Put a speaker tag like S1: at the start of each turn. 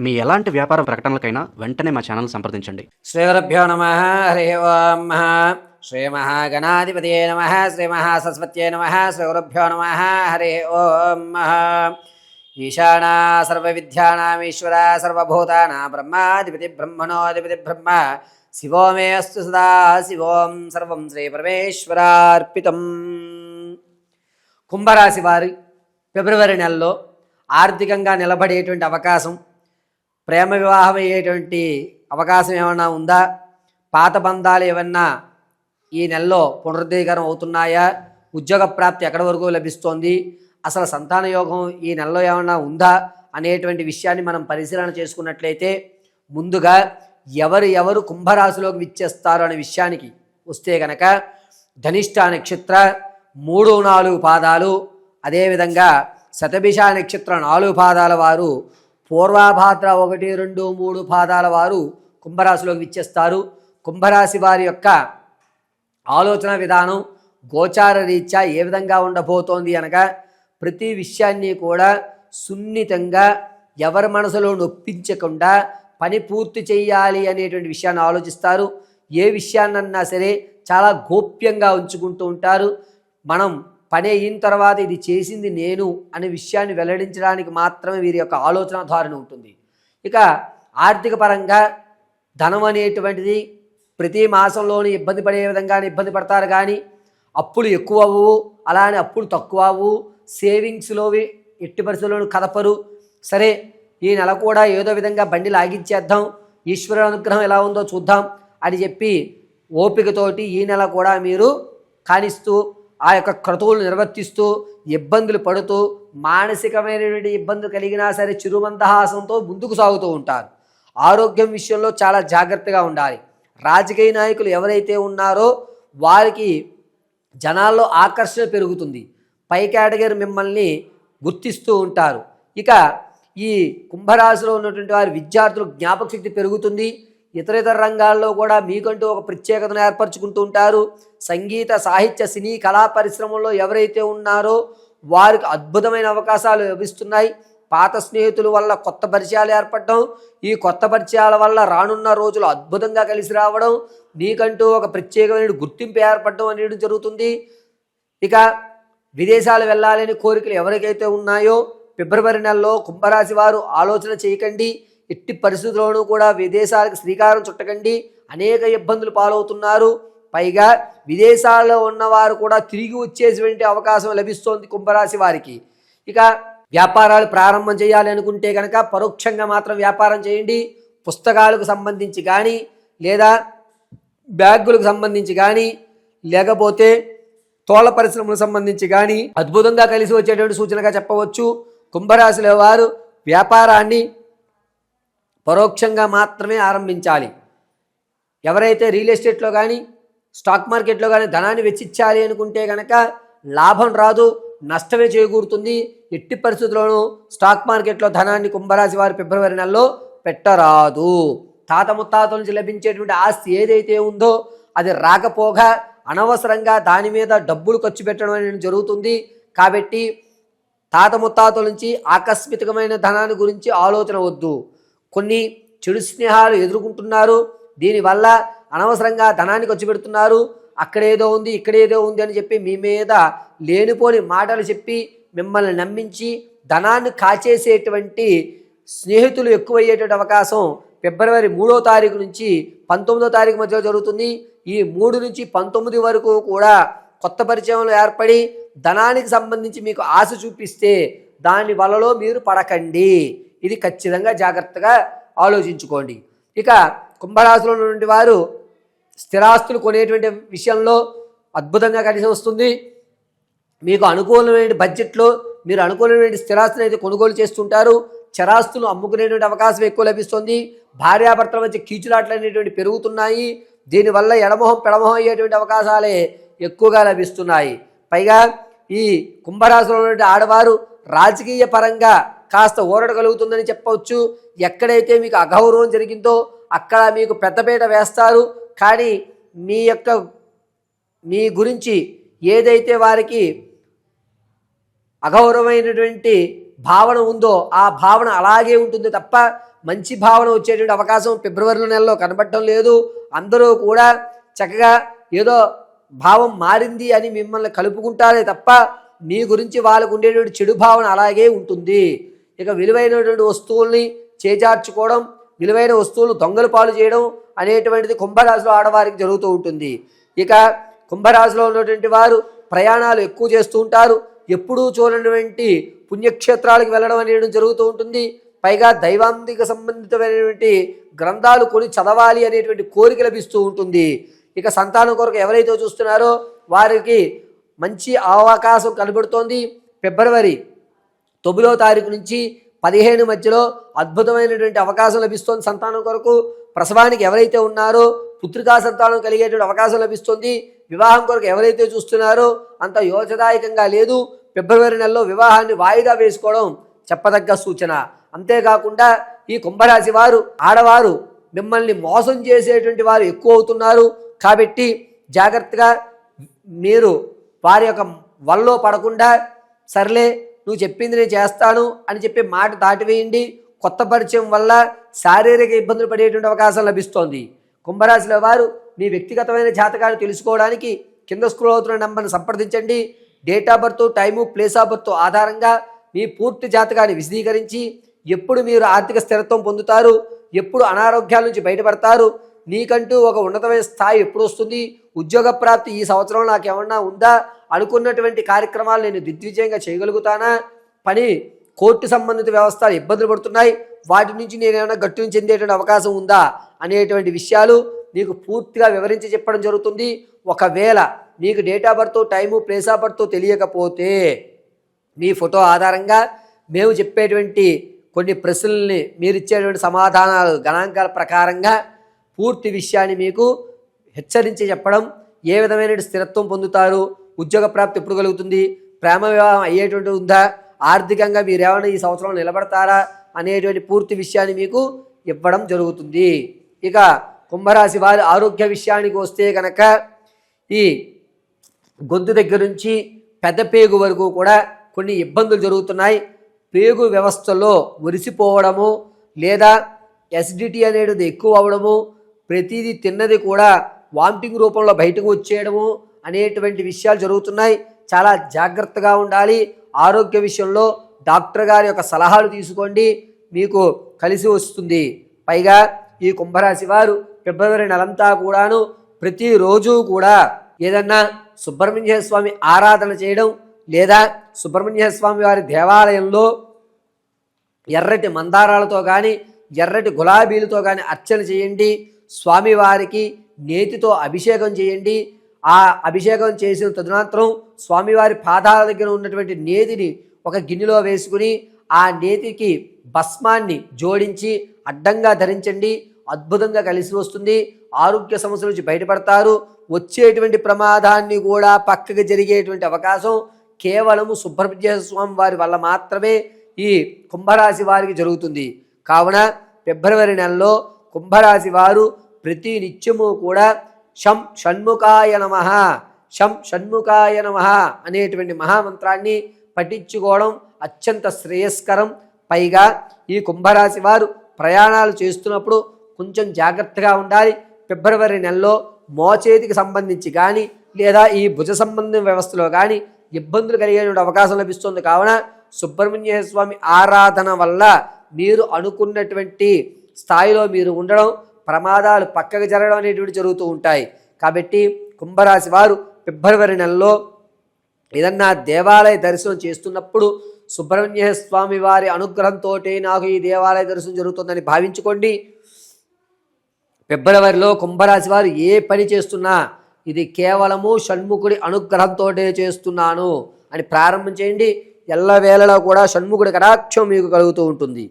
S1: మీ ఎలాంటి వ్యాపార ప్రకటనలకైనా వెంటనే మా ఛానల్ సంప్రదించండి.
S2: శ్రీగురుభ్యో నమః. హరి ఓం. శ్రీ మహాగణాధిపతయే నమః. శ్రీ మహాసరస్వత్యై నమః. శ్రీగురుభ్యో నమః. హరి ఓం. ఈశానా సర్వవిద్యానామీశ్వర సర్వభూతానాం బ్రహ్మాధిపతి బ్రహ్మణోధిపతి బ్రహ్మ శివో మే అస్తు సదా శివోం. సర్వం శ్రీ పరమేశ్వరార్పితం. కుంభరాశి వారి ఫిబ్రవరి నెలలో ఆర్థికంగా నిలబడేటువంటి అవకాశం, ప్రేమ వివాహం అయ్యేటువంటి అవకాశం ఏమన్నా ఉందా? పాత బంధాలు ఏమన్నా ఈ నెలలో పునరుద్ధీకరణ అవుతున్నాయా? ఉద్యోగ ప్రాప్తి ఎక్కడి వరకు లభిస్తోంది? అసలు సంతాన యోగం ఈ నెలలో ఏమన్నా ఉందా అనేటువంటి విషయాన్ని మనం పరిశీలన చేసుకున్నట్లయితే, ముందుగా ఎవరు కుంభరాశిలోకి విచ్చేస్తారు అనే విషయానికి వస్తే కనుక, ధనిష్ట నక్షత్ర 3-4 పాదాలు, అదేవిధంగా శతభిష నక్షత్ర 4 పాదాల వారు, పూర్వాభాద్ర 1, 2, 3 పాదాల వారు కుంభరాశిలోకి విచ్చేస్తారు. కుంభరాశి వారి యొక్క ఆలోచన విధానం గోచార రీత్యా ఏ విధంగా ఉండబోతోంది అనగా, ప్రతి విషయాన్ని కూడా సున్నితంగా ఎవరి మనసులో నొప్పించకుండా పని పూర్తి చేయాలి అనేటువంటి విషయాన్ని ఆలోచిస్తారు. ఏ విషయాన్నన్నా సరే చాలా గోప్యంగా ఉంచుకుంటూ ఉంటారు. మనం పని అయిన తర్వాత ఇది చేసింది నేను అనే విషయాన్ని వెల్లడించడానికి మాత్రమే వీరి యొక్క ఆలోచన ధోరణి ఉంటుంది. ఇక ఆర్థిక పరంగా ధనం అనేటువంటిది ప్రతి మాసంలోని ఇబ్బంది పడే విధంగానే ఇబ్బంది పడతారు, కానీ అప్పులు ఎక్కువ అవ్వవు, అలానే అప్పులు తక్కువ అవ్వవు. సేవింగ్స్లోవి ఎట్టి పరిస్థితుల్లోనూ కదపరు. సరే, ఈ నెల కూడా ఏదో విధంగా బండి లాగించేద్దాం, ఈశ్వర అనుగ్రహం ఎలా ఉందో చూద్దాం అని చెప్పి ఓపికతోటి ఈ నెల కూడా మీరు కానిస్తూ ఆ యొక్క క్రతువులు నిర్వర్తిస్తూ ఇబ్బందులు పడుతూ మానసికమైనటువంటి ఇబ్బందులు కలిగినా సరే చిరుమందహాసంతో ముందుకు సాగుతూ ఉంటారు. ఆరోగ్యం విషయంలో చాలా జాగ్రత్తగా ఉండాలి. రాజకీయ నాయకులు ఎవరైతే ఉన్నారో వారికి జనాల్లో ఆకర్షణ పెరుగుతుంది. పై కేటగిరీ మిమ్మల్ని గుర్తిస్తూ ఉంటారు. ఇక ఈ కుంభరాశిలో ఉన్నటువంటి వారి విద్యార్థులు జ్ఞాపక శక్తి పెరుగుతుంది. ఇతర రంగాల్లో కూడా మీకంటూ ఒక ప్రత్యేకతను ఏర్పరచుకుంటూ ఉంటారు. సంగీత, సాహిత్య, సినీ, కళా పరిశ్రమల్లో ఎవరైతే ఉన్నారో వారికి అద్భుతమైన అవకాశాలు లభిస్తున్నాయి. పాత స్నేహితుల వల్ల కొత్త పరిచయాలు ఏర్పడడం, ఈ కొత్త పరిచయాల వల్ల రానున్న రోజులు అద్భుతంగా కలిసి రావడం, మీకంటూ ఒక ప్రత్యేకమైన గుర్తింపు ఏర్పడడం అనేది జరుగుతుంది. ఇక విదేశాలు వెళ్ళాలని కోరికలు ఎవరికైతే ఉన్నాయో ఫిబ్రవరి నెలలో కుంభరాశి వారు ఆలోచన చేయకండి. ఎట్టి పరిస్థితుల్లోనూ కూడా విదేశాలకు శ్రీకారం చుట్టకండి. అనేక ఇబ్బందులు పాలవుతున్నారు. పైగా విదేశాల్లో ఉన్నవారు కూడా తిరిగి వచ్చేటువంటి అవకాశం లభిస్తోంది కుంభరాశి వారికి. ఇక వ్యాపారాలు ప్రారంభం చేయాలి అనుకుంటే కనుక పరోక్షంగా మాత్రం వ్యాపారం చేయండి. పుస్తకాలకు సంబంధించి కానీ, లేదా బ్యాగులకు సంబంధించి కానీ, లేకపోతే తోళ్ల పరిశ్రమలకు సంబంధించి కానీ అద్భుతంగా కలిసి వచ్చేటువంటి సూచనగా చెప్పవచ్చు. కుంభరాశిలో వారు వ్యాపారాన్ని పరోక్షంగా మాత్రమే ఆరంభించాలి. ఎవరైతే రియల్ ఎస్టేట్లో కానీ, స్టాక్ మార్కెట్లో కానీ ధనాన్ని వెచ్చించాలి అనుకుంటే కనుక లాభం రాదు, నష్టమే చేకూరుతుంది. ఎట్టి పరిస్థితుల్లోనూ స్టాక్ మార్కెట్లో ధనాన్ని కుంభరాశి వారు ఫిబ్రవరి నెలలో పెట్టరాదు. తాత ముత్తాతల నుంచి లభించేటువంటి ఆస్తి ఏదైతే ఉందో అది రాకపోగా అనవసరంగా దాని మీద డబ్బులు ఖర్చు పెట్టడం అనేది జరుగుతుంది. కాబట్టి తాత ముత్తాతల నుంచి ఆకస్మికమైన ధనాన్ని గురించి ఆలోచన వద్దు. కొన్ని చెడు స్నేహాలు ఎదుర్కొంటున్నారు. దీనివల్ల అనవసరంగా ధనాన్ని ఖర్చు పెడుతున్నారు. అక్కడేదో ఉంది, ఇక్కడేదో ఉంది అని చెప్పి మీ మీద లేనిపోని మాటలు చెప్పి మిమ్మల్ని నమ్మించి ధనాన్ని కాచేసేటువంటి స్నేహితులు ఎక్కువయ్యేటువంటి అవకాశం ఫిబ్రవరి 3వ తారీఖు నుంచి 19వ తారీఖు మధ్యలో జరుగుతుంది. ఈ 3 నుంచి 19 వరకు కూడా కొత్త పరిచయంలో ఏర్పడి ధనానికి సంబంధించి మీకు ఆశ చూపిస్తే దాని వలలో మీరు పడకండి. ఇది ఖచ్చితంగా జాగ్రత్తగా ఆలోచించుకోండి. ఇక కుంభరాశిలో ఉన్నటువంటి వారు స్థిరాస్తులు కొనేటువంటి విషయంలో అద్భుతంగా కలిసి వస్తుంది. మీకు అనుకూలమైన బడ్జెట్లో మీరు అనుకూలమైన స్థిరాస్తులు అయితే కొనుగోలు చేస్తుంటారు. చరాస్తులు అమ్ముకునేటువంటి అవకాశం ఎక్కువ లభిస్తుంది. భార్యాభర్తల మధ్య కీచులాట్లు అనేటువంటి పెరుగుతున్నాయి. దీనివల్ల ఎడమొహం పెడమొహం అయ్యేటువంటి అవకాశాలే ఎక్కువగా లభిస్తున్నాయి. పైగా ఈ కుంభరాశిలో ఉన్నటువంటి ఆడవారు రాజకీయ పరంగా కాస్త ఊరట కలుగుతుందని చెప్పవచ్చు. ఎక్కడైతే మీకు అగౌరవం జరిగిందో అక్కడ మీకు పెద్దపీట వేస్తారు. కానీ మీ గురించి ఏదైతే వారికి అగౌరవమైనటువంటి భావన ఉందో ఆ భావన అలాగే ఉంటుంది తప్ప మంచి భావన వచ్చేటువంటి అవకాశం ఫిబ్రవరి నెలలో కనబడటం లేదు. అందరూ కూడా చక్కగా ఏదో భావం మారింది అని మిమ్మల్ని కలుపుకుంటారే తప్ప మీ గురించి వాళ్ళకు ఉండేటువంటి చెడు భావన అలాగే ఉంటుంది. ఇక విలువైనటువంటి వస్తువుల్ని చేజార్చుకోవడం, విలువైన వస్తువులు దొంగలు పాలు చేయడం అనేటువంటిది కుంభరాశిలో ఆడవారికి జరుగుతూ ఉంటుంది. ఇక కుంభరాశిలో ఉన్నటువంటి వారు ప్రయాణాలు ఎక్కువ చేస్తూ ఉంటారు. ఎప్పుడూ చూడనటువంటి పుణ్యక్షేత్రాలకు వెళ్ళడం అనేది జరుగుతూ ఉంటుంది. పైగా దైవాంతిక సంబంధితమైనటువంటి గ్రంథాలు కొని చదవాలి అనేటువంటి కోరిక లభిస్తూ ఉంటుంది. ఇక సంతానం కొరకు ఎవరైతే చూస్తున్నారో వారికి మంచి అవకాశం కనబడుతోంది. ఫిబ్రవరి 9వ తారీఖు నుంచి 15 మధ్యలో అద్భుతమైనటువంటి అవకాశం లభిస్తోంది సంతానం కొరకు. ప్రసవానికి ఎవరైతే ఉన్నారో పుత్రికా సంతానం కలిగేటువంటి అవకాశం లభిస్తుంది. వివాహం కొరకు ఎవరైతే చూస్తున్నారో అంత యోచదాయకంగా లేదు. ఫిబ్రవరి నెలలో వివాహాన్ని వాయిదా వేసుకోవడం చెప్పదగ్గ సూచన. అంతేకాకుండా ఈ కుంభరాశి వారు ఆడవారు మిమ్మల్ని మోసం చేసేటువంటి వారు ఎక్కువ అవుతున్నారు. కాబట్టి జాగ్రత్తగా మీరు వారి యొక్క వల్లో పడకుండా సర్లే నువ్వు చెప్పింది నేను చేస్తాను అని చెప్పి మాట దాటివేయండి. కొత్త పరిచయం వల్ల శారీరక ఇబ్బందులు పడేటువంటి అవకాశం లభిస్తోంది. కుంభరాశిలో వారు మీ వ్యక్తిగతమైన జాతకాన్ని తెలుసుకోవడానికి కింద స్క్రోల్ అవుతున్న నెంబర్ని సంప్రదించండి. Date of birth, time, place of birth ఆధారంగా మీ పూర్తి జాతకాన్ని విశదీకరించి ఎప్పుడు మీరు ఆర్థిక స్థిరత్వం పొందుతారు, ఎప్పుడు అనారోగ్యాల నుంచి బయటపడతారు, నీకంటూ ఒక ఉన్నతమైన స్థాయి ఎప్పుడు వస్తుంది, ఉద్యోగ ప్రాప్తి ఈ సంవత్సరం నాకు ఏమన్నా ఉందా, అనుకున్నటువంటి కార్యక్రమాలు నేను దిగ్విజయంగా చేయగలుగుతానా, పని కోర్టు సంబంధిత వ్యవస్థలు ఇబ్బందులు పడుతున్నాయి, వాటి నుంచి నేను ఏమైనా గట్టును చెందేటువంటి అవకాశం ఉందా అనేటువంటి విషయాలు మీకు పూర్తిగా వివరించి చెప్పడం జరుగుతుంది. ఒకవేళ మీకు date of birth, time, place of birth తెలియకపోతే మీ ఫోటో ఆధారంగా మేము చెప్పేటువంటి కొన్ని ప్రశ్నల్ని మీరు ఇచ్చేటువంటి సమాధానాలు గణాంకాల ప్రకారంగా పూర్తి విషయాన్ని మీకు హెచ్చరించి చెప్పడం, ఏ విధమైన స్థిరత్వం పొందుతారు, ఉద్యోగ ప్రాప్తి ఎప్పుడు కలుగుతుంది, ప్రేమ వివాహం అయ్యేటువంటి ఉందా, ఆర్థికంగా మీరు ఏమైనా ఈ సంవత్సరం నిలబడతారా అనేటువంటి పూర్తి విషయాన్ని మీకు ఇవ్వడం జరుగుతుంది. ఇక కుంభరాశి వారి ఆరోగ్య విషయానికి వస్తే కనుక ఈ గొంతు దగ్గర నుంచి పెద్ద పేగు వరకు కూడా కొన్ని ఇబ్బందులు జరుగుతున్నాయి. పేగు వ్యవస్థలో మురిసిపోవడము లేదా ఎసిడిటీ అనేది ఎక్కువ అవ్వడము, ప్రతిదీ తిన్నది కూడా వామిటింగ్ రూపంలో బయటకు వచ్చేయడము అనేటువంటి విషయాలు జరుగుతున్నాయి. చాలా జాగ్రత్తగా ఉండాలి. ఆరోగ్య విషయంలో డాక్టర్ గారి యొక్క సలహాలు తీసుకోండి, మీకు కలిసి వస్తుంది. పైగా ఈ కుంభరాశి వారు ఫిబ్రవరి నెలంతా కూడాను ప్రతిరోజు కూడా ఏదన్నా సుబ్రహ్మణ్య స్వామి ఆరాధన చేయడం లేదా సుబ్రహ్మణ్య స్వామి వారి దేవాలయంలో ఎర్రటి మందారాలతో కానీ ఎర్రటి గులాబీలతో కానీ అర్చన చేయండి. స్వామివారికి నేతితో అభిషేకం చేయండి. ఆ అభిషేకం చేసిన తదనంతరం స్వామివారి పాదాల దగ్గర ఉన్నటువంటి నేతిని ఒక గిన్నెలో వేసుకుని ఆ నేతికి భస్మాన్ని జోడించి అడ్డంగా ధరించండి. అద్భుతంగా కలిసి వస్తుంది. ఆరోగ్య సమస్యల నుంచి బయటపడతారు. వచ్చేటువంటి ప్రమాదాన్ని కూడా పక్కకి జరిగేటువంటి అవకాశం కేవలము సుబ్రహ్మణ్య స్వామి వారి వల్ల మాత్రమే ఈ కుంభరాశి వారికి జరుగుతుంది. కావున ఫిబ్రవరి నెలలో కుంభరాశి వారు ప్రతి నిత్యము కూడా శం షణ్ముఖాయ నమః, శం షణ్ముఖాయ నమః అనేటువంటి మహామంత్రాన్ని పఠించుకోవడం అత్యంత శ్రేయస్కరం. పైగా ఈ కుంభరాశి వారు ప్రయాణాలు చేస్తున్నప్పుడు కొంచెం జాగ్రత్తగా ఉండాలి. ఫిబ్రవరి నెలలో మోచేతికి సంబంధించి కానీ లేదా ఈ భుజ సంబంధం వ్యవస్థలో కానీ ఇబ్బందులు కలిగేటువంటి అవకాశం లభిస్తుంది. కావున సుబ్రహ్మణ్య స్వామి ఆరాధన వల్ల మీరు అనుకున్నటువంటి స్థాయిలో మీరు ఉండడం, ప్రమాదాలు పక్కకు జరగడం అనేటువంటి జరుగుతూ ఉంటాయి. కాబట్టి కుంభరాశి వారు ఫిబ్రవరి నెలలో ఏదన్నా దేవాలయ దర్శనం చేస్తున్నప్పుడు సుబ్రహ్మణ్య స్వామి వారి అనుగ్రహంతో నాకు ఈ దేవాలయ దర్శనం జరుగుతుందని భావించుకోండి. ఫిబ్రవరిలో కుంభరాశి వారు ఏ పని చేస్తున్నా ఇది కేవలము షణ్ముఖుడి అనుగ్రహంతో చేస్తున్నాను అని ప్రారంభం చేయండి. ఎల్లవేళలో కూడా షణ్ముఖుడి కటాక్షం మీకు కలుగుతూ ఉంటుంది.